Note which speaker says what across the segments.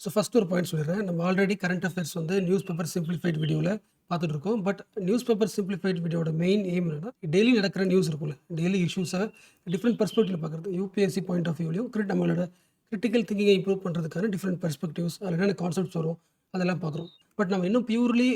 Speaker 1: So first ஒரு point சொல்லிடுறேன். நம்ம ஆல்ரெடி கரண்ட் அஃபேர்ஸ் வந்து நியூஸ் பேப்பர் சிம்பிளிஃபைட் வீடியோவில் பார்த்துட்டு இருக்கோம். பட் நியூஸ் பேப்பர் சிம்பிளிஃபைட் வீடியோட மெயின் எய்ம் என்னன்னா, டெய்லி நடக்கிற நியூஸ் இருக்கும்ல, டெய்லி இஷ்யூஸை டிஃப்ரெண்ட் பெர்ஸ்பெக்டிவ்ல பார்க்குறது. யூபிஎஸ்சி பாயிண்ட் ஆஃப் வியூலையும் நம்மளோட கிரிட்டிக்கல் திங்கிங்கை இம்ப்ரூவ் பண்ணுறதுக்கான டிஃப்ரெண்ட் பெர்ஸ்பெக்டிவ்ஸ், அதில் என்னென்ன கான்செப்ட்ஸ் வரும் அதெல்லாம் பார்க்குறோம். பட் நம்ம இன்னும் பியூர்லி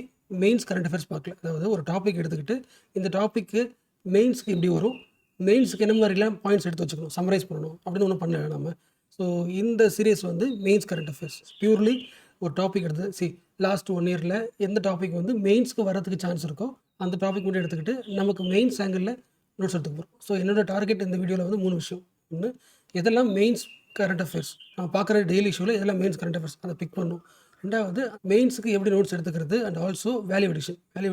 Speaker 1: மெயின்ஸ் கரண்ட் அஃபேர்ஸ் பார்க்கல. அதாவது ஒரு டாபிக் எடுத்துக்கிட்டு இந்த டாப்பிக்கு மெயின்ஸ்க்கு எப்படி வரும், மெயின்ஸுக்கு என்ன மாதிரிலாம் பாயிண்ட்ஸ் எடுத்து வச்சுக்கணும், சம்மரைஸ் பண்ணணும் அப்படின்னு ஒன்றும் பண்ணல நம்ம. ஸோ இந்த சீரியஸ் வந்து மெயின்ஸ் கரண்ட் அஃபேர்ஸ் பியூர்லி ஒரு டாபிக் எடுத்து லாஸ்ட் 1 இயரில் எந்த டாபிக் வந்து மெயின்ஸ்க்கு வரதுக்கு சான்ஸ் இருக்கோ அந்த டாபிக் மட்டும் எடுத்துக்கிட்டு நமக்கு மெயின்ஸ் ஆங்கிளில் நோட்ஸ் எடுத்துக்க போகிறோம். ஸோ என்னோட டார்கெட் இந்த வீடியோவில் வந்து 3 விஷயம். ஒன்று, எதெல்லாம் மெயின்ஸ் கரண்ட் அஃபேர்ஸ், நம்ம பார்க்குற டெய்லி இஷ்யூவில் எதெல்லாம் மெயின்ஸ் கரண்ட் அஃபேர்ஸ் அதை பிக் பண்ணணும். ரெண்டாவது, மெயின்ஸுக்கு எப்படி நோட்ஸ் எடுத்துக்கிறது. அண்ட் ஆல்சோ வேல்யூ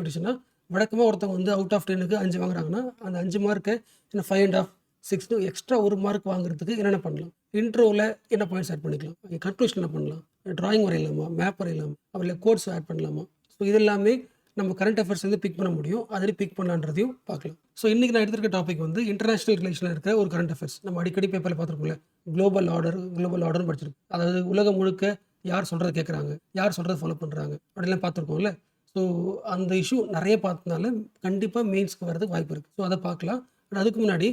Speaker 1: எடிஷன்னா வழக்கமாக ஒருத்தவங்க வந்து அவுட் ஆஃப் 10க்கு 5 வாங்குறாங்கன்னா அந்த 5 மார்க்கை இன்னும் 5.5 6 எக்ஸ்ட்ரா 1 மார்க் வாங்குறதுக்கு என்னென்ன பண்ணலாம், இன்ட்ரோவில் என்ன பாயிண்ட்ஸ் ஆட் பண்ணிக்கலாம், கன்க்ளூஷன் என்ன பண்ணலாம், டிராயிங் வரையலாமா, மேப் வரையலாமா, அவரில் கோட்ஸ் ஆட் பண்ணலாமா. ஸோ இது எல்லாமே நம்ம கரண்ட் அஃபேர்ஸ் வந்து பிக் பண்ண முடியும். அதில் பிக் பண்ணலான்றதையும் பார்க்கலாம். ஸோ இன்றைக்கி நான் எடுத்திருக்க டாபிக் வந்து இன்டர்நேஷனல் ரிலேஷனில் இருக்கிற ஒரு கரண்ட் அஃபேர்ஸ். நம்ம அடிக்கடி பேப்பரில் பார்த்துருக்கோம்ல, குளோபல் ஆர்டர்னு படிச்சிருக்கோம். அதாவது உலகம் முழுக்க யார் சொல்கிறத கேட்குறாங்க, யார் சொல்கிறத ஃபாலோ பண்ணுறாங்க அப்படிலாம் பார்த்துருக்கோம்ல. ஸோ அந்த இஷ்யூ நிறைய பார்த்ததுனால கண்டிப்பாக மெயின்ஸ்க்கு வரதுக்கு வாய்ப்பு இருக்குது. ஸோ அதை பார்க்கலாம். பட் அதுக்கு முன்னாடி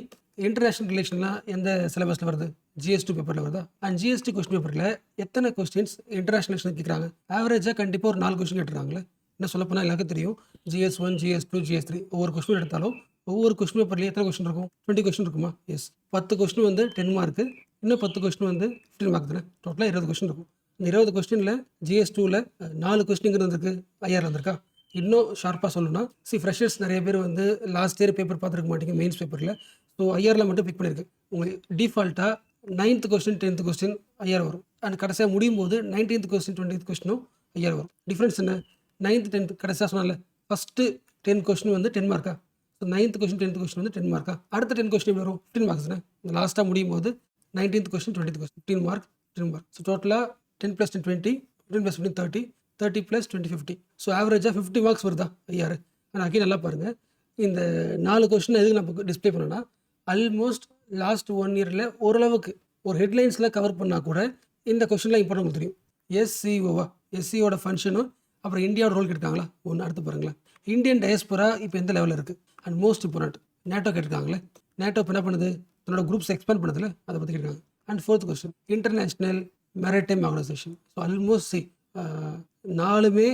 Speaker 1: இன்டர்நேஷனல் ரிலேஷன்லாம் எந்த சிலபஸில் வருது, GS2 பேப்பரில் வருதா. அண்ட் GST கொஸ்டின் பேப்பரில் எத்தனை கொஸ்டின்ஸ் இன்டர்நேஷனல் ரிலேஷன் கேட்குறாங்க, ஆவரேஜாக கண்டிப்பாக ஒரு 4 கொஸ்டின் கேட்டுறாங்களே. என்ன சொல்லப்போனால் எல்லாருக்கும் தெரியும், GS1 GS2 GS3 ஒவ்வொரு கொஸ்டின் எடுத்தாலும் ஒவ்வொரு கொஸ்டின் பேப்பர்லேயும் எத்தனை கொஸ்டின் இருக்கும், 20 கொஸ்டின் இருக்குமா. எஸ், 10 கொஸ்டின் வந்து 10 மார்க்கு, இன்னும் 10 கொஸ்டின் வந்து 15 மார்க் தானே. டோட்டலாக 20 கொஸ்டின் இருக்கும். இந்த 20 கொஸ்டினில் GS2வில் 4 கொஸ்டின்ங்கிறது இருக்கு, IR வந்திருக்கா. இன்னும் ஷார்ப்பாக சொல்லணும்னா, ஃப்ரெஷர்ஸ் நிறைய பேர் வந்து லாஸ்ட் இயர் பேப்பர் பார்த்துருக்க மாட்டீங்க மெயின்ஸ் பேப்பரில். ஸோ ஐஆரில் மட்டும் பிக் பண்ணியிருக்கு. உங்களுக்கு டிஃபால்ட்டாக 9th question 10th question IR வரும். அண்ட் கடைசியாக முடியும் போது 19th கொஸ்டின் 20th கொஸ்டினும் ஐஆர் வரும். டிஃப்ரென்ஸ் என்ன, 9th 10th கடைசியாக சொன்னால ஃபஸ்ட்டு 10 கொஸ்டின் வந்து 10 மார்க்கா. So 9th question 10th question வந்து 10 மார்க்கா. அடுத்த 10 கொஸ்டின் வரும் 15 மார்க்ஸ் தானே. லாஸ்ட்டாக முடியும் போது 19th question 20th question 15 mark 10 mark. So டோட்டலாக 10 + 10 20, 15 + 15 30, 30 + 20 50. ஸோ ஆவரேஜாக 50 மார்க்ஸ் வருதா ஐஆர். ஆனால் அக்கே நல்லா பாருங்கள், இந்த 4 கொஸ்டின் எதுக்கு நம்ம டிஸ்பிளே பண்ணோன்னா, ஆல்மோஸ்ட் லாஸ்ட் 1 இயரில் ஓரளவுக்கு ஒரு ஹெட்லைன்ஸில் கவர் பண்ணால் கூட இந்த கொஸ்டின்லாம் இம்பார்ட்டன்ட் தெரியும். எஸ்சிஓவா, எஸ்சிஓட ஃபங்க்ஷனும் அப்புறம் இந்தியாவோட ரோல் கேட்காங்களா. ஒன்று அடுத்து பாருங்களேன், இந்தியன் டயஸ்போரா இப்போ எந்த லெவலில் இருக்குது. அண்ட் மோஸ்ட் இம்பார்ட்டன்ட், நேட்டோ கேட்டிருக்காங்களே. நேட்டோ இப்போ என்ன பண்ணுது, தன்னோட குரூப்ஸ் எக்ஸ்பேண்ட் பண்ணுறதுல அதை பற்றி கேட்குறாங்க. And 4th question, international maritime organisation. So almost 4மே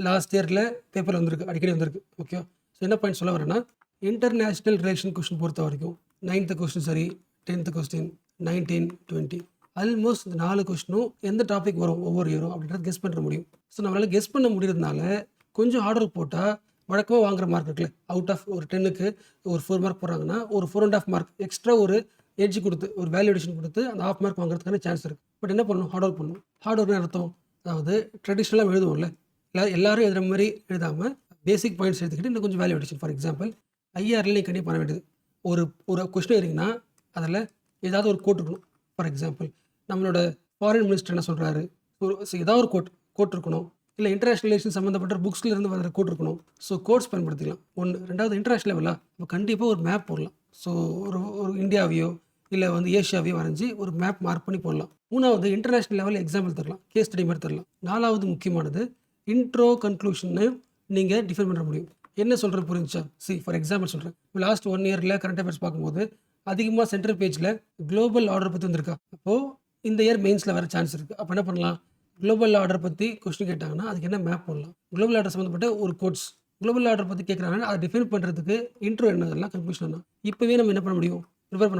Speaker 1: லாஸ்ட் இயரில் பேப்பர் வந்திருக்கு, அடிக்கடி வந்திருக்கு. ஓகே, ஸோ என்ன பாயிண்ட் சொல்ல வரேன்னா, இன்டர்நேஷ்னல் ரிலேஷன் கொஸ்டின் பொறுத்த வரைக்கும் 9th கொஸ்டின் சரி, 10th கொஸ்டின், 19, 20 ஆல்மோஸ்ட் இந்த 4 கொஸ்டினும் எந்த டாபிக் வரும் ஒவ்வொரு இயரும் அப்படின்றத கெஸ் பண்ண முடியும். ஸோ நம்மளால் கெஸ் பண்ண முடியறதுனால கொஞ்சம் ஆர்டர் போட்டால் வழக்கமாக வாங்குற மார்க் இருக்குல்ல, அவுட் ஆஃப் ஒரு 10க்கு ஒரு 4 மார்க் போடுறாங்கன்னா ஒரு 4.5 மார்க் எக்ஸ்ட்ரா ஒரு எட்ஜ் கொடுத்து ஒரு வேல்யூடேஷன் கொடுத்து அந்த ½ மார்க் வாங்குறதுக்கான சான்ஸ் இருக்குது. பட் என்ன பண்ணணும், ஹார்ட் ஒர்க் பண்ணணும். ஹார்ட் ஒர்க்னு அர்த்தம், அதாவது ட்ரெடிஷ்னலாக எழுதுவோம்ல, எல்லாரும் எழுதுகிற மாதிரி எழுதாமல் பேசிக் பாயிண்ட்ஸ் எடுத்துக்கிட்டு இன்னும் கொஞ்சம் வேல்யூடேஷன். ஃபார் எக்ஸாம்பிள், ஐஆரில் நீங்கள் கண்டிப்பாக பண்ண வேண்டியது, ஒரு கொஸ்டின் இருந்தீங்கன்னா அதில் ஏதாவது ஒரு கோட் இருக்கணும். ஃபார் எக்ஸாம்பிள், நம்மளோட ஃபாரின் மினிஸ்டர் என்ன சொல்கிறாரு, ஏதாவது ஒரு கோட் இருக்கணும். இல்லை இன்டர்நேஷனல் ரிலேஷன் சம்மந்தப்பட்ட புக்ஸில் இருந்து வர கோட் இருக்கணும். ஸோ கோட்ஸ் பயன்படுத்திக்கலாம். ஒன்று. ரெண்டாவது, இன்டர்நேஷனல் லெவலாக இப்போ கண்டிப்பாக ஒரு மேப் போடலாம். ஸோ ஒரு இந்தியாவையோ இல்லை வந்து ஏஷியாவையோ வரைஞ்சி ஒரு மேப் மார்க் பண்ணி போடலாம். 3வது, இன்டர்நேஷனல் லெவலில் எக்ஸாம்பிள் தரலாம், கேஸ் ஸ்டடி மாதிரி தரலாம். 4வது முக்கியமானது, இன்ட்ரோ கன்க்ளூஷன்னு நீங்கள் டிஃபைன் பண்ண முடியும். என்ன சொல்கிறது புரிஞ்சா? ஃபார் எக்ஸாம்பிள் சொல்கிறேன், லாஸ்ட் 1 இயரில் கரண்ட் அஃபேர்ஸ் பார்க்கும்போது அதிகமாக சென்ட்ரல் பேஜில் குளோபல் ஆர்டர் பற்றி வந்திருக்கா. அப்போது இந்த இயர் மெயின்ஸில் வர சான்ஸ் இருக்குது. அப்போ என்ன பண்ணலாம், குளோபல் ஆர்டர் பற்றி கொஸ்டின் கேட்டாங்கன்னா அதுக்கு என்ன மேப் போடலாம். குளோபல் ஆர்டர் சம்மந்தப்பட்ட ஒரு கோட்ஸ், குளோபல் ஆர்டர் பற்றி கேட்குறாங்கன்னா அதை டிஃபைன் பண்ணுறதுக்கு இன்ட்ரோ என்னதெல்லாம் கன்க்ளூஷன் என்ன, இப்போவே நம்ம என்ன பண்ண முடியும், ப்ரிப்பேர்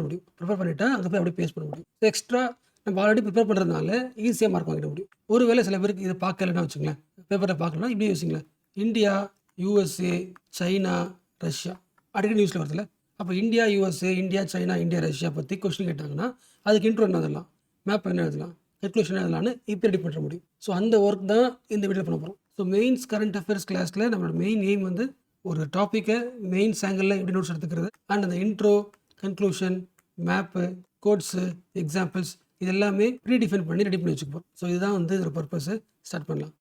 Speaker 1: பண்ணிவிட்டா அங்கே போய் அப்படியே பேஸ் பண்ண முடியும். எக்ஸ்ட்ரா நம்ம ஆல்ரெடி ப்ரிப்பேர் பண்ணுறதுனால ஈஸியாக மார்க் வாங்கிட முடியும். ஒருவேளை சில பேருக்கு இதை பார்க்கலன்னா வச்சுங்களேன், பேப்பரை பார்க்கலன்னா இப்படி யோசிங்களேன், இந்தியா, USA, சைனா, ரஷ்யா அடிக்கடி நியூஸில் வருதுல்ல. அப்போ India, USA, India, China, India, Russia பற்றி கொஸ்டின் கேட்டாங்கன்னா அதுக்கு இன்ட்ரோ என்ன எழுதலாம், மேப் என்ன எழுதலாம், கன்க்ளூஷன் எழுதலான்னு இப்போ ரெடி பண்ண முடியும். ஸோ அந்த ஒர்க் தான் இந்த வீடியோ பண்ண போகிறோம். ஸோ மெயின்ஸ் கரண்ட் அஃபேர்ஸ் கிளாஸில் நம்மளோட மெயின் எய்ம் வந்து ஒரு டாப்பிக்கை மெயின்ஸ் ஆங்கிளில் எப்படி நோட்ஸ் எடுத்துக்கிறது, அண்ட் அந்த intro, conclusion, map, coats, examples இது எல்லாமே ப்ரீ டிஃபைன் பண்ணி ரெடி பண்ணி வச்சுக்க போகிறோம். ஸோ இதுதான் வந்து இதோட பர்பஸ். ஸ்டார்ட் பண்ணலாம்.